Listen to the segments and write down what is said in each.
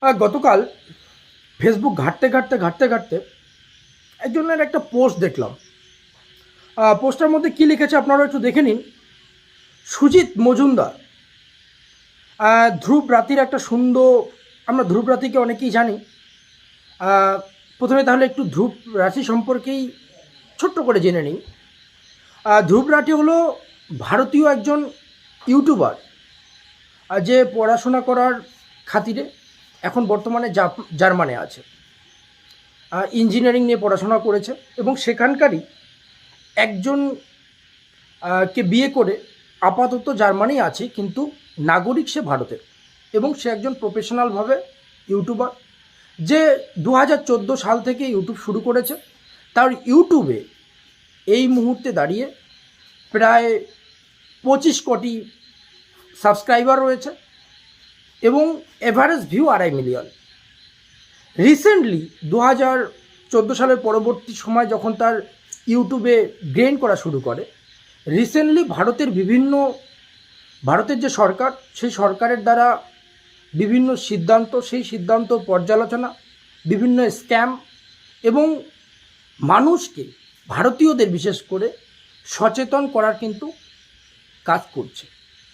গতকাল ফেসবুক ঘাঁটতে একজনের একটা পোস্ট দেখলাম। পোস্টের মধ্যে কী লিখেছে আপনারা একটু দেখে নিন। সুজিত মজুমদার ধ্রুব রাতির একটা সুন্দর, আমরা ধ্রুব রাতিকে অনেকেই জানি। প্রথমে তাহলে একটু ধ্রুব রাশি সম্পর্কেই ছোট্ট করে জেনে নিই। ধ্রুব রাঠি হলো ভারতীয় একজন ইউটিউবার, যে পড়াশোনা করার খাতিরে এখন বর্তমানে জার্মানে আছে। ইঞ্জিনিয়ারিং নিয়ে পড়াশোনা করেছে এবং সেখানকারই একজন কে বিয়ে করে আপাতত জার্মানি আছে, কিন্তু নাগরিক সে ভারতের, এবং সে একজন প্রফেশনালভাবে ইউটিউবার, যে 2014 সাল থেকে ইউটিউব শুরু করেছে। তার ইউটিউবে এই মুহূর্তে দাঁড়িয়ে প্রায় 25 কোটি সাবস্ক্রাইবার রয়েছে এবং এভারেজ ভিউ 2.5 মিলিয়ন। রিসেন্টলি 2014 সালের পরবর্তী সময় যখন তার ইউটিউবে গ্রেন করা শুরু করে, রিসেন্টলি ভারতের যে সরকার, সেই সরকারের দ্বারা বিভিন্ন সিদ্ধান্ত, সেই সিদ্ধান্ত পর্যালোচনা, বিভিন্ন স্ক্যাম এবং মানুষকে, ভারতীয়দের বিশেষ করে সচেতন করার কিন্তু কাজ করছে।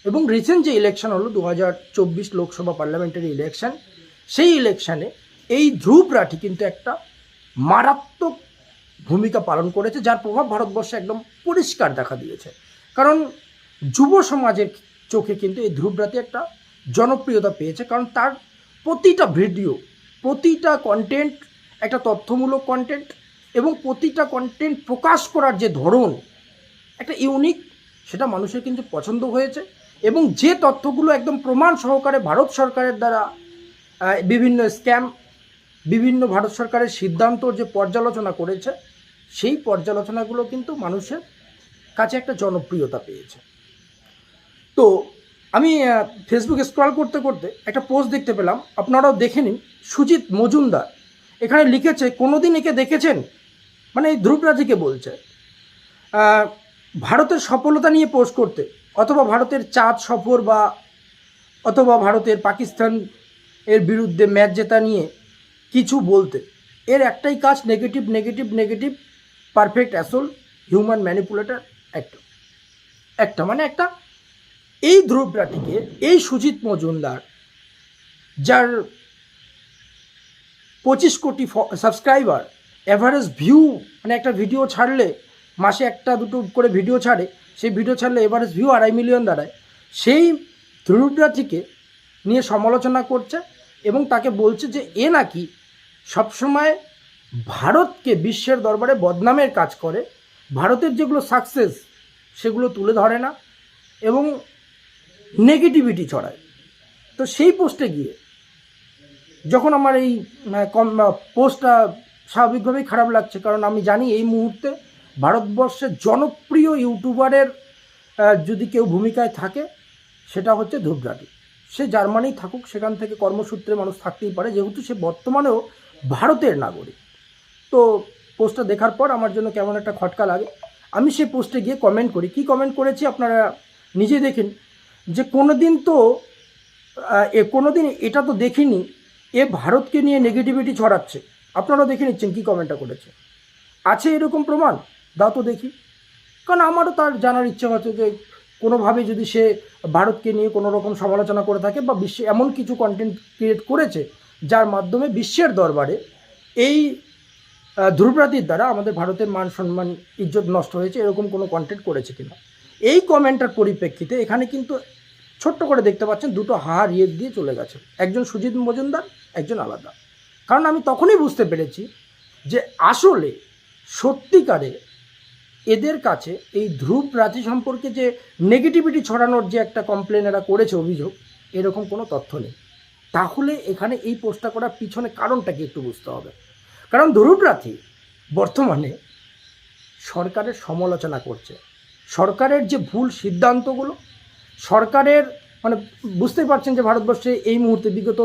এবং রিসেন্ট যে ইলেকশন হলো 2024 লোকসভা পার্লামেন্টারি ইলেকশন, সেই ইলেকশানে এই ধ্রুব রাঠি কিন্তু একটা মারাত্মক ভূমিকা পালন করেছে, যার প্রভাব ভারতবর্ষে একদম পরিষ্কার দেখা দিয়েছে। কারণ যুব সমাজের চোখে কিন্তু এই ধ্রুব রাঠি একটা জনপ্রিয়তা পেয়েছে, কারণ তার প্রতিটা ভিডিও, প্রতিটা কন্টেন্ট একটা তথ্যমূলক কন্টেন্ট, এবং প্রতিটা কন্টেন্ট প্রকাশ করার যে ধরন একটা ইউনিক, সেটা মানুষের কিন্তু পছন্দ হয়েছে। এবং যে তথ্যগুলো একদম প্রমাণ সহকারে ভারত সরকারের দ্বারা বিভিন্ন স্ক্যাম, বিভিন্ন ভারত সরকারের সিদ্ধান্তর যে পর্যালোচনা করেছে, সেই পর্যালোচনাগুলো কিন্তু মানুষের কাছে একটা জনপ্রিয়তা পেয়েছে। তো আমি ফেসবুক স্ক্রল করতে করতে একটা পোস্ট দেখতে পেলাম, আপনারাও দেখে নিন। সুজিত মজুমদার এখানে লিখেছে, কোনোদিন একে দেখেছেন, মানে এই ধ্রুব রাঠিকে বলছে ভারতের সফলতা নিয়ে পোস্ট করতে, অথবা ভারতের চাঁদ সফর, বা অথবা ভারতের পাকিস্তান এর বিরুদ্ধে ম্যাচ জেতা নিয়ে কিছু বলতে। এর একটাই কাজ, negative negative negative, perfect asshole, human manipulator, একটা এই ধ্রুব রাঠিকে, এই সুজিত মজুমদার, যার 25 কোটি সাবস্ক্রাইবার, এভারেজ ভিউ, মানে একটা ভিডিও ছাড়লে মাসে 1-2 করে ভিডিও ছাড়ে, সেই ভিডিও ছাড়লে এভারেজ ভিউ 2.5 মিলিয়ন দাঁড়ায়। সেই ধ্রুব রাঠিকে নিয়ে সমালোচনা করছে এবং তাকে বলছে যে এ নাকি সবসময় ভারতকে বিশ্বের দরবারে বদনামের কাজ করে, ভারতের যেগুলো সাকসেস সেগুলো তুলে ধরে না এবং নেগেটিভিটি ছড়ায়। তো সেই পোস্টে গিয়ে যখন আমার এই পোস্টটা স্বাভাবিকভাবেই খারাপ লাগছে, কারণ আমি জানি এই মুহূর্তে ভারতবর্ষের জনপ্রিয় ইউটিউবারের যদি কেউ ভূমিকায় থাকে, সেটা হচ্ছে ধ্রুব রাঠি। সে জার্মানি থাকুক, সেখান থেকে কর্মসূত্রে মানুষ থাকতেই পারে, যেহেতু সে বর্তমানেও ভারতের নাগরিক। তো পোস্টটা দেখার পর আমার জন্য কেমন একটা খটকা লাগে। আমি সেই পোস্টে গিয়ে কমেন্ট করি। কি কমেন্ট করেছি আপনারা নিজে দেখেন, যে কোনোদিন এটা তো দেখিনি এ ভারতকে নিয়ে নেগেটিভিটি ছড়াচ্ছে। আপনারাও দেখে নিচ্ছেন কী কমেন্টটা করেছে। আছে এরকম প্রমাণ, দাও তো দেখি। কারণ আমারও তার জানার ইচ্ছে হচ্ছে যে কোনোভাবে যদি সে ভারতকে নিয়ে কোনো রকম সমালোচনা করে থাকে, বা বিশ্বে এমন কিছু কন্টেন্ট ক্রিয়েট করেছে যার মাধ্যমে বিশ্বের দরবারে এই ধ্রুব রাঠির দ্বারা আমাদের ভারতের মান সম্মান, ইজ্জত নষ্ট হয়েছে, এরকম কোনো কন্টেন্ট করেছে কিনা। এই কমেন্টটার পরিপ্রেক্ষিতে এখানে কিন্তু ছোট্ট করে দেখতে পাচ্ছেন, দুটো রিয়েক দিয়ে চলে গেছে, একজন সুজিত মজুমদার, একজন আলাদা। কারণ আমি তখনই বুঝতে পেরেছি যে আসলে সত্যিকারে এদের কাছে এই ধ্রুব রাঠি সম্পর্কে যে নেগেটিভিটি ছড়ানোর যে একটা কমপ্লেন এরা করেছে, অভিযোগ, এরকম কোনো তথ্য নেই। তাহলে এখানে এই পোস্টটা করার পিছনে কারণটাকে একটু বুঝতে হবে। কারণ ধ্রুব রাঠি বর্তমানে সরকারের সমালোচনা করছে, সরকারের যে ভুল সিদ্ধান্তগুলো, সরকারের, মানে বুঝতেই পারছেন যে ভারতবর্ষে এই মুহূর্তে বিগত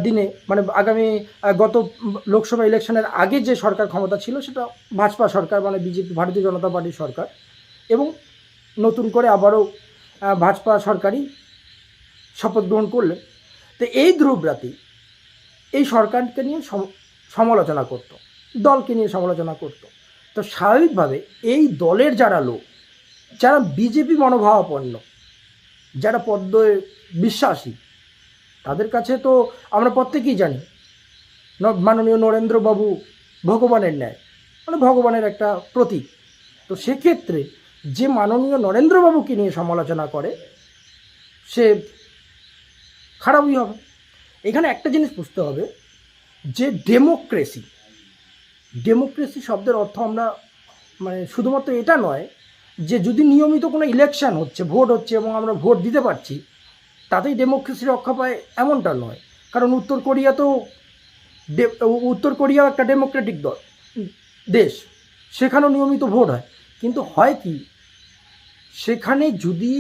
দিনে, মানে আগামী গত লোকসভা ইলেকশনের আগে যে সরকার ক্ষমতা ছিল, সেটা ভাজপা সরকার, মানে বিজেপি, ভারতীয় জনতা পার্টির সরকার, এবং নতুন করে আবারও ভাজপা সরকারই শপথ গ্রহণ করলেন। তো এই ধ্রুব রাঠি এই সরকারকে নিয়ে সমালোচনা করত, দলকে নিয়ে সমালোচনা করত। তো স্বাভাবিকভাবে এই দলের যারা লোক, যারা বিজেপি মনোভাবাপন্ন, যারা পদ্মে বিশ্বাসী, তাদের কাছে তো আমরা প্রত্যেকেই জানি মাননীয় নরেন্দ্রবাবু ভগবানের ন্যায়, মানে ভগবানের একটা প্রতীক। তো সেক্ষেত্রে যে মাননীয় নরেন্দ্রবাবুকে নিয়ে সমালোচনা করে সে খারাপই হবে। এখানে একটা জিনিস বুঝতে হবে যে ডেমোক্রেসি শব্দের অর্থ আমরা মানে শুধুমাত্র এটা নয় যে যদি নিয়মিত কোনো ইলেকশন হচ্ছে, ভোট হচ্ছে এবং আমরা ভোট দিতে পারছি তাতেই ডেমোক্রেসি রক্ষা পায়, এমনটা নয়। কারণ উত্তর কোরিয়া একটা ডেমোক্রেটিক দেশ, সেখানেও নিয়মিত ভোট হয়। কিন্তু হয় কি, সেখানে যদি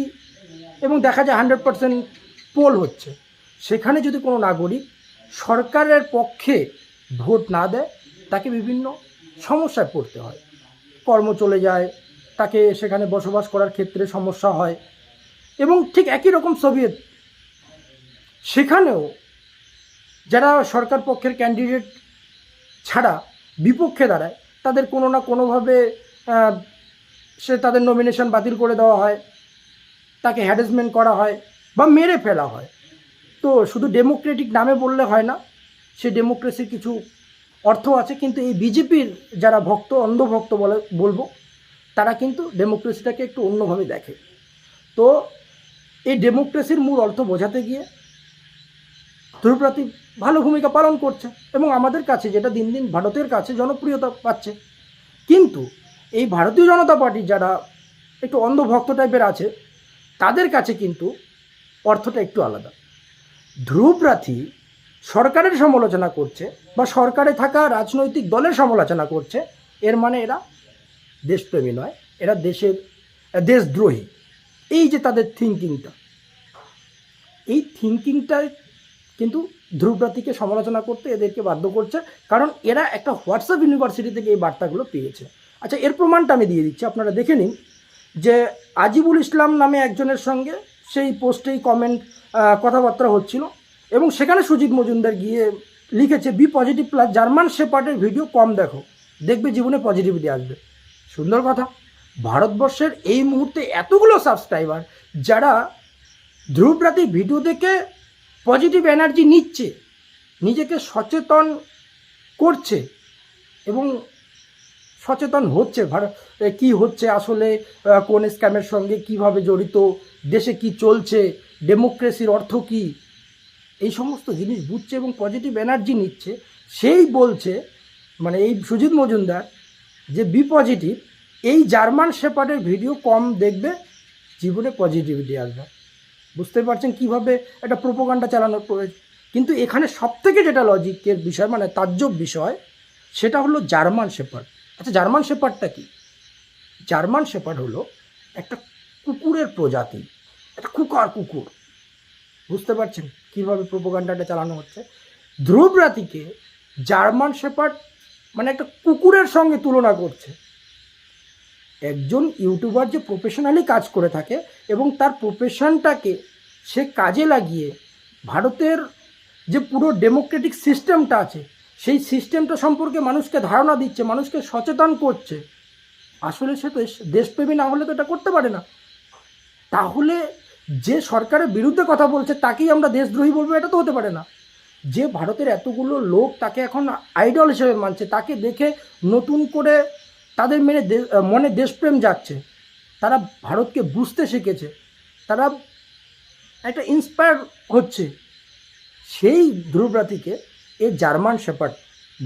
এবং দেখা যায় 100% পোল হচ্ছে, সেখানে যদি কোনো নাগরিক সরকারের পক্ষে ভোট না দেয় তাকে বিভিন্ন সমস্যায় পড়তে হয়, কর্ম চলে যায়, তাকে সেখানে বসবাস করার ক্ষেত্রে সমস্যা হয়। এবং ঠিক একই রকম সোভিয়েত, সেখানেও যারা সরকার পক্ষের ক্যান্ডিডেট ছাড়া বিপক্ষে দাঁড়ায় তাদের কোনো না কোনোভাবে তাদের নমিনেশন বাতিল করে দেওয়া হয়, তাকে হ্যারাসমেন্ট করা হয় বা মেরে ফেলা হয়। তো শুধু ডেমোক্রেটিক নামে বললে হয় না, সে ডেমোক্রেসির কিছু অর্থ আছে। কিন্তু এই বিজেপির যারা অন্ধভক্ত বলবো, তারা কিন্তু ডেমোক্রেসিটাকে একটু অন্যভাবে দেখে। তো এই ডেমোক্রেসির মূল অর্থ বোঝাতে গিয়ে ধ্রুবরাতি ভালো ভূমিকা পালন করছে এবং আমাদের কাছে যেটা দিন দিন ভারতের কাছে জনপ্রিয়তা পাচ্ছে। কিন্তু এই ভারতীয় জনতা পার্টির যারা একটু অন্ধভক্ত টাইপের আছে, তাদের কাছে কিন্তু অর্থটা একটু আলাদা। ধ্রুবরাতি সরকারের সমালোচনা করছে বা সরকারে থাকা রাজনৈতিক দলের সমালোচনা করছে, এর মানে এরা দেশপ্রেমী নয়, এরা দেশদ্রোহী। এই যে তাদের এই থিঙ্কিংটা কিন্তু ধ্রুবরাতিকে সমালোচনা করতে এদেরকে বাধ্য করছে, কারণ এরা একটা হোয়াটসঅ্যাপ ইউনিভার্সিটি থেকে এই বার্তাগুলো পেয়েছে। আচ্ছা, এর প্রমাণটা আমি দিয়ে দিচ্ছি, আপনারা দেখে নিন। যে আজিবুল ইসলাম নামে একজনের সঙ্গে সেই পোস্টেই কথাবার্তা হচ্ছিল এবং সেখানে সুজিত মজুমদার গিয়ে লিখেছে বি পজিটিভ প্লাস জার্মান শেপার্ডের ভিডিও কম দেখো, দেখবে জীবনে পজিটিভিটি আসবে। সুন্দর কথা। ভারতবর্ষের এই মুহূর্তে এতগুলো সাবস্ক্রাইবার যারা ধ্রুবরাতি ভিডিও দেখে পজিটিভ এনার্জি নিচ্ছে, নিজেকে সচেতন করছে এবং সচেতন হচ্ছে কি হচ্ছে আসলে, কোন স্ক্যামের সঙ্গে কিভাবে জড়িত, দেশে কি চলছে, ডেমোক্রেসির অর্থ কি, এই সমস্ত জিনিস বুঝছে এবং পজিটিভ এনার্জি নিচ্ছে। সেই বলছে, মানে এই সুজিত মজুমদার, যে বি পজিটিভ, এই জার্মান শেপার্ডের ভিডিও কম দেখবে, জীবনে পজিটিভিটি আসবে। বুঝতে পারছেন কিভাবে একটা প্রোপাগান্ডা চালানোর প্রয়োজন। কিন্তু এখানে সবথেকে যেটা লজিকের বিষয়, মানে তাজ্জব বিষয়, সেটা হলো জার্মান শেপার্ড। আচ্ছা, জার্মান শেপার্ডটা কি? জার্মান শেপার্ড হলো একটা কুকুরের প্রজাতি, একটা কুকুর। বুঝতে পারছেন কিভাবে প্রোপাগান্ডাটা চালানো হচ্ছে? ধ্রুবরাতিকে জার্মান শেপার্ড মানে একটা কুকুরের সঙ্গে তুলনা করছে। একজন ইউটিউবার যে প্রফেশনালি কাজ করে থাকে এবং তার প্রফেশনটাকে সে কাজে লাগিয়ে ভারতের যে পুরো ডেমোক্রেটিক সিস্টেমটা আছে সেই সিস্টেমটা সম্পর্কে মানুষকে ধারণা দিচ্ছে, মানুষকে সচেতন করছে, আসলে সে তো দেশপ্রেমী না হলে তো এটা করতে পারে না। তাহলে যে সরকারের বিরুদ্ধে কথা বলছে তাকেই আমরা দেশদ্রোহী বলবো, এটা তো হতে পারে না। যে ভারতের এতগুলো লোক তাকে এখন আইডল হিসেবে মানছে, তাকে দেখে নতুন করে তাদের মনে দেশপ্রেম যাচ্ছে, তারা ভারতকে বুঝতে শিখেছে, তারা একটা ইন্সপায়ার হচ্ছে, সেই ধ্রুবরাতিকে এ জার্মান শেপার্ড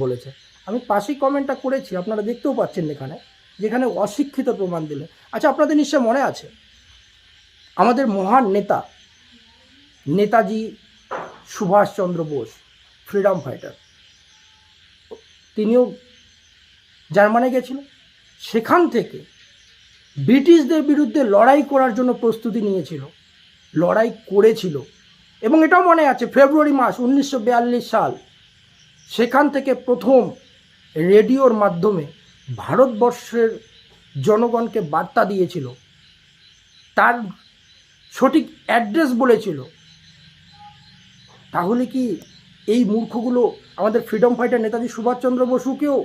বলেছে। আমি পাশেই কমেন্টটা করেছি, আপনারা দেখতেও পাচ্ছেন এখানে, যেখানে অশিক্ষিত প্রমাণ দিলে। আচ্ছা, আপনাদের নিশ্চয় মনে আছে আমাদের মহান নেতাজি সুভাষচন্দ্র বোস, ফ্রিডম ফাইটার, তিনিও জার্মানে গেছিলেন। সেখান থেকে ব্রিটিশদের বিরুদ্ধে লড়াই করার জন্য প্রস্তুতি নিয়েছিল, লড়াই করেছিল। এবং এটাও মনে আছে ফেব্রুয়ারি মাস 1942 সাল, সেখান থেকে প্রথম রেডিওর মাধ্যমে ভারতবর্ষের জনগণকে বার্তা দিয়েছিল, তার সঠিক অ্যাড্রেস বলেছিল। তাহলে কি এই মূর্খগুলো আমাদের ফ্রিডম ফাইটার নেতাজি সুভাষচন্দ্র বসুকেও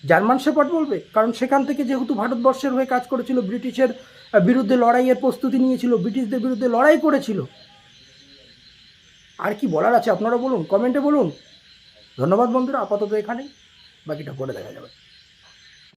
জার্মান শেপার্ড বলবে? কারণ সেখান থেকে যেহেতু ভারতবর্ষের হয়ে কাজ করেছিল, ব্রিটিশের বিরুদ্ধে লড়াইয়ের প্রস্তুতি নিয়েছিল, ব্রিটিশদের বিরুদ্ধে লড়াই করেছিল। আর কি বলার আছে আপনারা বলুন, কমেন্টে বলুন। ধন্যবাদ বন্ধুরা, আপাতত এখানেই, বাকিটা পরে দেখা যাবে।